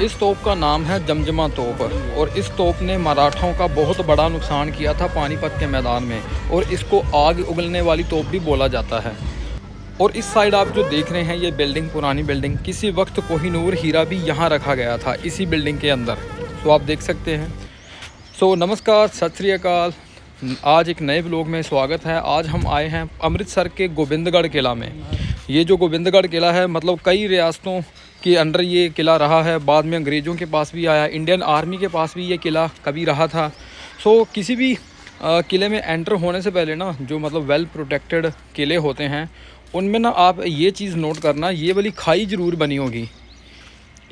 इस तोप का नाम है जमजमा तोप और इस तोप ने मराठों का बहुत बड़ा नुकसान किया था पानीपत के मैदान में और इसको आग उगलने वाली तोप भी बोला जाता है। और इस साइड आप जो देख रहे हैं ये बिल्डिंग, पुरानी बिल्डिंग, किसी वक्त कोहिनूर हीरा भी यहाँ रखा गया था इसी बिल्डिंग के अंदर। तो आप देख सकते हैं। नमस्कार, सत श्री अकाल। आज एक नए व्लॉग में स्वागत है। आज हम आए हैं अमृतसर के गोबिंदगढ़ किला में। ये जो गोबिंदगढ़ किला है मतलब कई रियासतों के अंडर ये किला रहा है, बाद में अंग्रेज़ों के पास भी आया, इंडियन आर्मी के पास भी ये किला कभी रहा था। किसी भी किले में एंटर होने से पहले ना जो मतलब वेल प्रोटेक्टेड किले होते हैं उनमें ना आप ये चीज़ नोट करना, ये वाली खाई ज़रूर बनी होगी।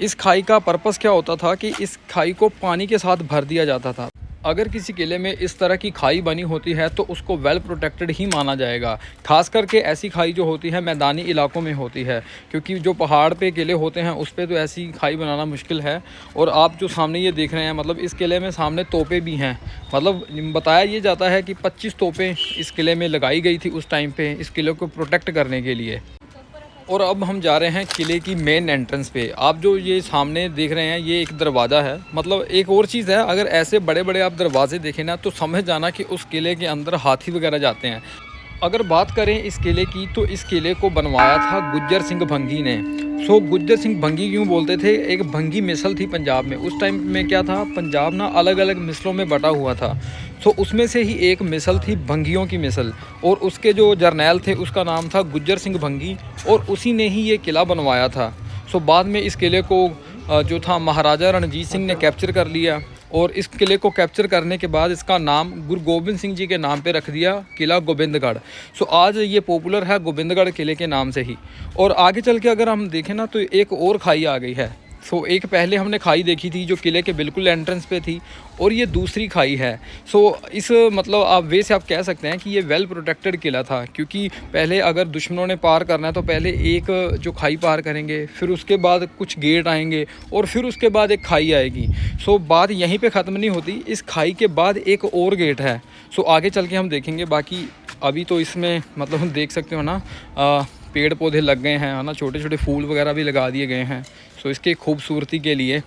इस खाई का पर्पस क्या होता था कि इस खाई को पानी के साथ भर दिया जाता था। अगर किसी किले में इस तरह की खाई बनी होती है तो उसको वेल प्रोटेक्टेड ही माना जाएगा। खास करके ऐसी खाई जो होती है मैदानी इलाकों में होती है, क्योंकि जो पहाड़ पे किले होते हैं उस पे तो ऐसी खाई बनाना मुश्किल है। और आप जो सामने ये देख रहे हैं मतलब इस किले में सामने तोपें भी हैं। मतलब बताया ये जाता है कि 25 तोपें इस किले में लगाई गई थी उस टाइम पर इस किले को प्रोटेक्ट करने के लिए। और अब हम जा रहे हैं किले की मेन एंट्रेंस पे। आप जो ये सामने देख रहे हैं ये एक दरवाज़ा है। मतलब एक और चीज़ है, अगर ऐसे बड़े बड़े आप दरवाजे देखें ना तो समझ जाना कि उस किले के अंदर हाथी वगैरह जाते हैं। अगर बात करें इस किले की तो इस किले को बनवाया था गुज्जर सिंह भंगी ने। गुज्जर सिंह भंगी क्यों बोलते थे? एक भंगी मिसल थी पंजाब में। उस टाइम में क्या था, पंजाब ना अलग अलग मिसलों में बटा हुआ था। उसमें से ही एक मिसल थी भंगियों की मिसल, और उसके जो जर्नैल थे उसका नाम था गुज्जर सिंह भंगी, और उसी ने ही ये किला बनवाया था। बाद में इस किले को जो था महाराजा रणजीत सिंह ने कैप्चर कर लिया, और इस किले को कैप्चर करने के बाद इसका नाम गुरु गोबिंद सिंह जी के नाम पे रख दिया, किला गोबिंदगढ़। आज ये पॉपुलर है गोबिंदगढ़ किले के नाम से ही। और आगे चल के अगर हम देखें ना तो एक और खाई आ गई है। एक पहले हमने खाई देखी थी जो किले के बिल्कुल एंट्रेंस पे थी, और ये दूसरी खाई है। इस मतलब आप वे से आप कह सकते हैं कि ये वेल प्रोटेक्टेड किला था, क्योंकि पहले अगर दुश्मनों ने पार करना है तो पहले एक जो खाई पार करेंगे, फिर उसके बाद कुछ गेट आएंगे, और फिर उसके बाद एक खाई आएगी। बात यहीं पे ख़त्म नहीं होती, इस खाई के बाद एक और गेट है। आगे चल के हम देखेंगे। बाकी अभी तो इसमें मतलब हम देख सकते हो ना पेड़ पौधे लग गए हैं ना, छोटे छोटे फूल वगैरह भी लगा दिए गए हैं इसके खूबसूरती के लिए।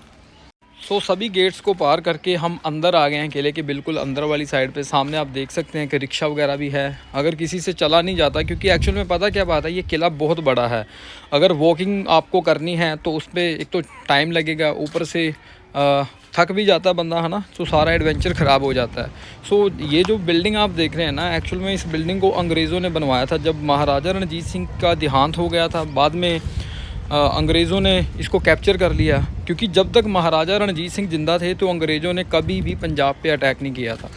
सभी गेट्स को पार करके हम अंदर आ गए हैं किले के बिल्कुल अंदर वाली साइड पे। सामने आप देख सकते हैं कि रिक्शा वगैरह भी है, अगर किसी से चला नहीं जाता, क्योंकि एक्चुअल में पता क्या बात है, ये किला बहुत बड़ा है। अगर वॉकिंग आपको करनी है तो उस पर एक तो टाइम लगेगा, ऊपर से थक भी जाता है बंदा, है ना। सारा एडवेंचर ख़राब हो जाता है। ये जो बिल्डिंग आप देख रहे हैं ना, एक्चुअल में इस बिल्डिंग को अंग्रेज़ों ने बनवाया था जब महाराजा रणजीत सिंह का देहांत हो गया था। बाद में अंग्रेज़ों ने इसको कैप्चर कर लिया, क्योंकि जब तक महाराजा रणजीत सिंह जिंदा थे तो अंग्रेज़ों ने कभी भी पंजाब पे अटैक नहीं किया था।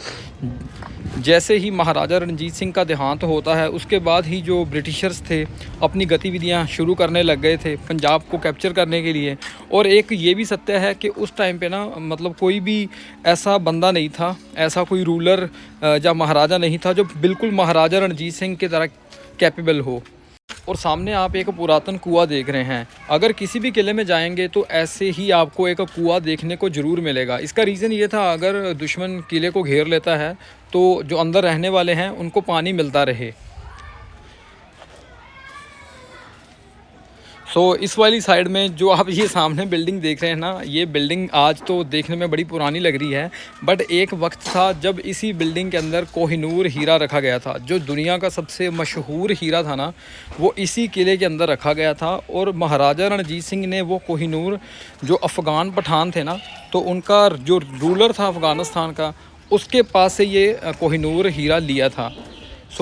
जैसे ही महाराजा रणजीत सिंह का देहांत होता है उसके बाद ही जो ब्रिटिशर्स थे अपनी गतिविधियां शुरू करने लग गए थे पंजाब को कैप्चर करने के लिए। और एक ये भी सत्य है कि उस टाइम पे ना मतलब कोई भी ऐसा बंदा नहीं था, ऐसा कोई रूलर या महाराजा नहीं था जो बिल्कुल महाराजा रणजीत सिंह की तरह कैपेबल हो। और सामने आप एक पुरातन कुआं देख रहे हैं। अगर किसी भी किले में जाएंगे तो ऐसे ही आपको एक कुआं देखने को ज़रूर मिलेगा। इसका रीज़न ये था, अगर दुश्मन किले को घेर लेता है तो जो अंदर रहने वाले हैं उनको पानी मिलता रहे। इस वाली साइड में जो आप ये सामने बिल्डिंग देख रहे हैं ना, ये बिल्डिंग आज तो देखने में बड़ी पुरानी लग रही है, बट एक वक्त था जब इसी बिल्डिंग के अंदर कोहिनूर हीरा रखा गया था। जो दुनिया का सबसे मशहूर हीरा था ना, वो इसी किले के अंदर रखा गया था। और महाराजा रणजीत सिंह ने वो कोहिनूर, जो अफ़गान पठान थे ना, तो उनका जो रूलर था अफ़गानिस्तान का, उसके पास से ये कोहिनूर हीरा लिया था।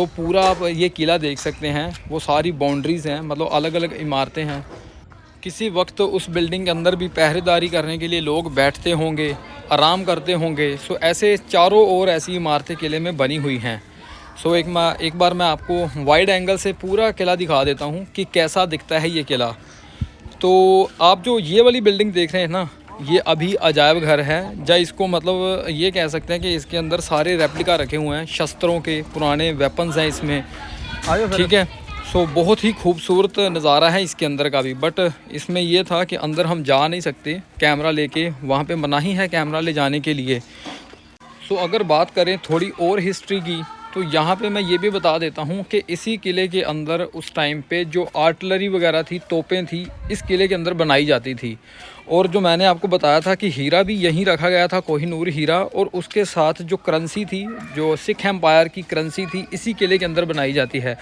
पूरा आप ये किला देख सकते हैं, वो सारी बाउंड्रीज़ हैं, मतलब अलग अलग इमारतें हैं। किसी वक्त उस बिल्डिंग के अंदर भी पहरेदारी करने के लिए लोग बैठते होंगे, आराम करते होंगे। ऐसे चारों ओर ऐसी इमारतें किले में बनी हुई हैं। एक बार मैं आपको वाइड एंगल से पूरा किला दिखा देता हूँ कि कैसा दिखता है ये किला। आप जो ये वाली बिल्डिंग देख रहे हैं ना, ये अभी अजायब घर है, या इसको मतलब ये कह सकते हैं कि इसके अंदर सारे रेप्लिका रखे हुए हैं शस्त्रों के, पुराने वेपन्स हैं इसमें, ठीक है। बहुत ही खूबसूरत नज़ारा है इसके अंदर का भी। बट इसमें ये था कि अंदर हम जा नहीं सकते कैमरा लेके, वहाँ पे मनाही है कैमरा ले जाने के लिए। अगर बात करें थोड़ी और हिस्ट्री की, तो यहाँ पे मैं ये भी बता देता हूँ कि इसी किले के अंदर उस टाइम पे जो आर्टिलरी वगैरह थी, तोपें थी, इस किले के अंदर बनाई जाती थी। और जो मैंने आपको बताया था कि हीरा भी यहीं रखा गया था, कोहिनूर हीरा, और उसके साथ जो करेंसी थी, जो सिख एम्पायर की करेंसी थी, इसी किले के अंदर बनाई जाती है।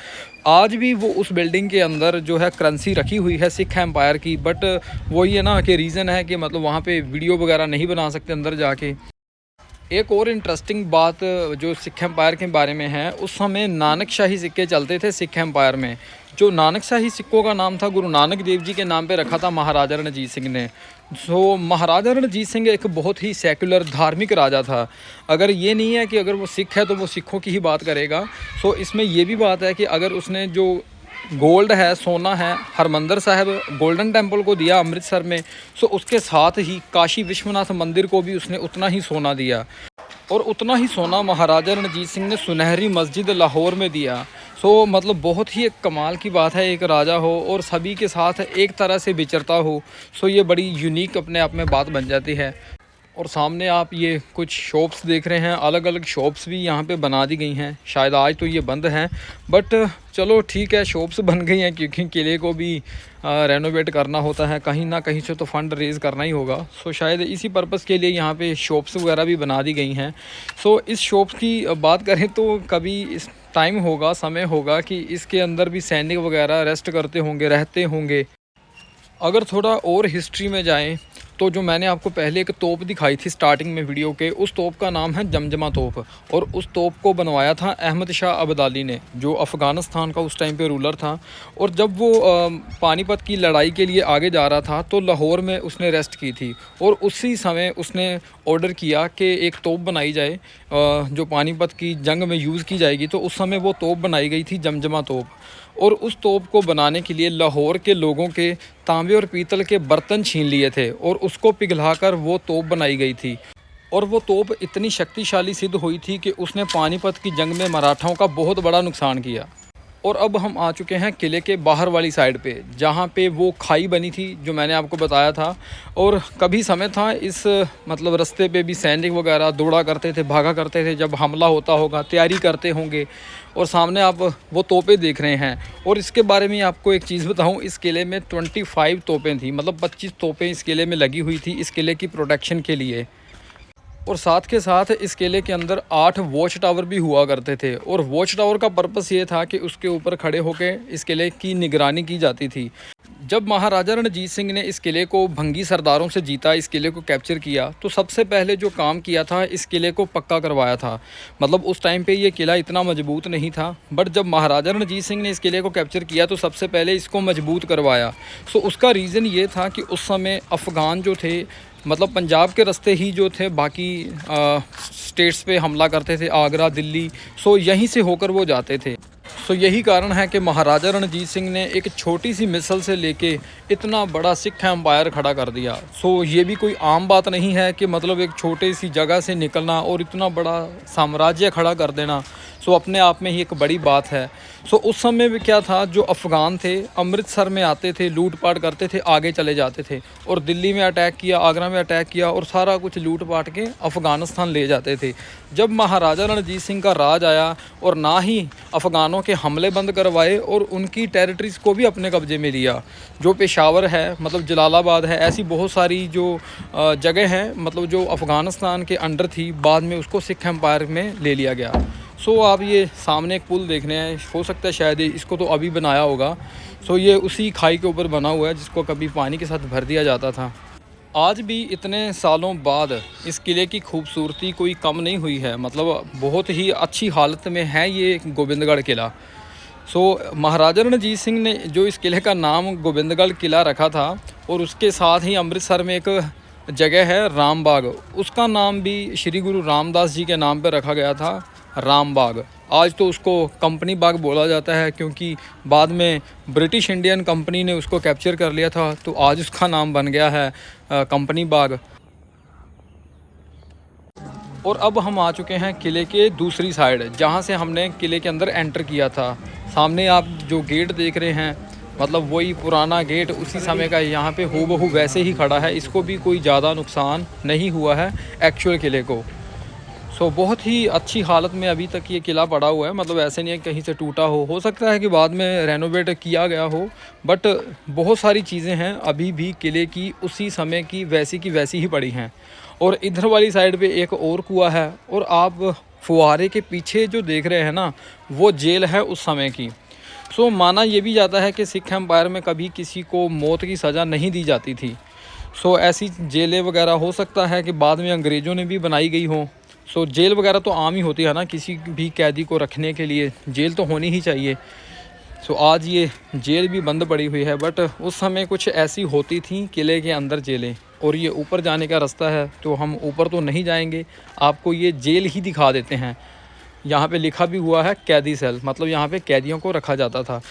आज भी वो उस बिल्डिंग के अंदर जो है करेंसी रखी हुई है सिख एम्पायर की, बट वही है ना कि रीज़न है कि मतलब वहाँ पे वीडियो वगैरह नहीं बना सकते अंदर जाके। एक और इंटरेस्टिंग बात जो सिख एम्पायर के बारे में है, उस समय नानक शाही सिक्के चलते थे सिख एम्पायर में। जो नानक शाही सिक्कों का नाम था गुरु नानक देव जी के नाम पे रखा था महाराजा रणजीत सिंह ने। महाराजा रणजीत सिंह एक बहुत ही सेकुलर धार्मिक राजा था। अगर ये नहीं है कि अगर वो सिख है तो वो सिखों की ही बात करेगा। इसमें ये भी बात है कि अगर उसने जो गोल्ड है, सोना है, हरमंदिर साहब गोल्डन टेम्पल को दिया अमृतसर में, उसके साथ ही काशी विश्वनाथ मंदिर को भी उसने उतना ही सोना दिया। और उतना ही सोना महाराजा रणजीत सिंह ने सुनहरी मस्जिद लाहौर में दिया। मतलब बहुत ही एक कमाल की बात है, एक राजा हो और सभी के साथ एक तरह से विचरता हो। ये बड़ी यूनिक अपने आप में बात बन जाती है। और सामने आप ये कुछ शॉप्स देख रहे हैं, अलग अलग शॉप्स भी यहाँ पे बना दी गई हैं। शायद आज तो ये बंद हैं, बट चलो ठीक है, शॉप्स बन गई हैं क्योंकि किले को भी रेनोवेट करना होता है, कहीं ना कहीं से तो फ़ंड रेज़ करना ही होगा। शायद इसी पर्पज़ के लिए यहाँ पे शॉप्स वगैरह भी बना दी गई हैं। इस शॉप्स की बात करें तो कभी इस टाइम होगा, समय होगा कि इसके अंदर भी सैनिक वगैरह रेस्ट करते होंगे, रहते होंगे। अगर थोड़ा और हिस्ट्री में जाएं तो जो मैंने आपको पहले एक तोप दिखाई थी स्टार्टिंग में वीडियो के, उस तोप का नाम है जमजमा तोप। और उस तोप को बनवाया था अहमद शाह अब्दाली ने, जो अफ़गानिस्तान का उस टाइम पे रूलर था। और जब वो पानीपत की लड़ाई के लिए आगे जा रहा था तो लाहौर में उसने रेस्ट की थी। और उसी समय उसने ऑर्डर किया कि एक तोप बनाई जाए जो पानीपत की जंग में यूज़ की जाएगी। तो उस समय वो तोप बनाई गई थी जमजमा तोप। और उस तोप को बनाने के लिए लाहौर के लोगों के तांबे और पीतल के बर्तन छीन लिए थे और उसको पिघलाकर वो तोप बनाई गई थी। और वो तोप इतनी शक्तिशाली सिद्ध हुई थी कि उसने पानीपत की जंग में मराठाओं का बहुत बड़ा नुकसान किया। और अब हम आ चुके हैं किले के बाहर वाली साइड पे, जहाँ पे वो खाई बनी थी जो मैंने आपको बताया था। और कभी समय था इस मतलब रास्ते पे भी सैनिक वगैरह दौड़ा करते थे, भागा करते थे, जब हमला होता होगा तैयारी करते होंगे। और सामने आप वो तोपें देख रहे हैं। और इसके बारे में आपको एक चीज़ बताऊं, इस किले में 25 तोपें थी, मतलब 25 तोपें इस किले में लगी हुई थी इस किले की प्रोटेक्शन के लिए। और साथ के साथ इस किले के अंदर 8 वॉच टावर भी हुआ करते थे। और वॉच टावर का पर्पस ये था कि उसके ऊपर खड़े होकर इस किले की निगरानी की जाती थी। जब महाराजा रणजीत सिंह ने इस किले को भंगी सरदारों से जीता, इस किले को कैप्चर किया, तो सबसे पहले जो काम किया था इस किले को पक्का करवाया था। मतलब उस टाइम पे ये किला इतना मजबूत नहीं था, बट जब महाराजा रणजीत सिंह ने इस किले को कैप्चर किया तो सबसे पहले इसको मजबूत करवाया। उसका रीज़न ये था कि उस समय अफ़गान जो थे, मतलब पंजाब के रास्ते ही जो थे बाकी स्टेट्स पे हमला करते थे, आगरा, दिल्ली, यहीं से होकर वो जाते थे। यही कारण है कि महाराजा रणजीत सिंह ने एक छोटी सी मिसल से लेके इतना बड़ा सिख एम्पायर खड़ा कर दिया। ये भी कोई आम बात नहीं है कि मतलब एक छोटी सी जगह से निकलना और इतना बड़ा साम्राज्य खड़ा कर देना, अपने आप में ही एक बड़ी बात है। उस समय भी क्या था, जो अफ़गान थे अमृतसर में आते थे, लूटपाट करते थे, आगे चले जाते थे और दिल्ली में अटैक किया, आगरा में अटैक किया और सारा कुछ लूट पाट के अफ़गानिस्तान ले जाते थे। जब महाराजा रणजीत सिंह का राज आया और ना ही अफ़गानों के हमले बंद करवाए और उनकी टेरिटरीज़ को भी अपने कब्ज़े में लिया, जो पेशावर है, मतलब जलालाबाद है, ऐसी बहुत सारी जो जगह हैं मतलब जो अफ़गानिस्तान के अंडर थी, बाद में उसको सिख एम्पायर में ले लिया गया। आप ये सामने एक पुल देख रहे हैं, हो सकता है शायद इसको तो अभी बनाया होगा। ये उसी खाई के ऊपर बना हुआ है जिसको कभी पानी के साथ भर दिया जाता था। आज भी इतने सालों बाद इस किले की खूबसूरती कोई कम नहीं हुई है, मतलब बहुत ही अच्छी हालत में है ये गोबिंदगढ़ किला। महाराजा रणजीत सिंह ने जो इस किले का नाम गोबिंदगढ़ किला रखा था, और उसके साथ ही अमृतसर में एक जगह है रामबाग, उसका नाम भी श्री गुरु रामदास जी के नाम पर रखा गया था, रामबाग। आज तो उसको कंपनी बाग बोला जाता है क्योंकि बाद में ब्रिटिश इंडियन कंपनी ने उसको कैप्चर कर लिया था, तो आज उसका नाम बन गया है कंपनी बाग। और अब हम आ चुके हैं किले के दूसरी साइड, जहां से हमने किले के अंदर एंटर किया था। सामने आप जो गेट देख रहे हैं, मतलब वही पुराना गेट उसी समय का यहाँ पे हूबहू वैसे ही खड़ा है, इसको भी कोई ज़्यादा नुकसान नहीं हुआ है एक्चुअल किले को। सो बहुत ही अच्छी हालत में अभी तक ये किला पड़ा हुआ है, मतलब ऐसे नहीं है कहीं से टूटा हो सकता है कि बाद में रेनोवेट किया गया हो, बट बहुत सारी चीज़ें हैं अभी भी किले की उसी समय की वैसी ही पड़ी हैं। और इधर वाली साइड पे एक और कुआं है, और आप फुहारे के पीछे जो देख रहे हैं ना, वो जेल है उस समय की। सो माना ये भी जाता है कि सिख एम्पायर में कभी किसी को मौत की सज़ा नहीं दी जाती थी। सो ऐसी जेलें वगैरह हो सकता है कि बाद में अंग्रेज़ों ने भी बनाई गई हों। सो जेल वगैरह तो आम ही होती है ना, किसी भी कैदी को रखने के लिए जेल तो होनी ही चाहिए। सो आज ये जेल भी बंद पड़ी हुई है, बट उस समय कुछ ऐसी होती थी किले के अंदर जेलें। और ये ऊपर जाने का रास्ता है, तो हम ऊपर तो नहीं जाएंगे, आपको ये जेल ही दिखा देते हैं। यहाँ पे लिखा भी हुआ है कैदी सेल, मतलब यहाँ पे कैदियों को रखा जाता था।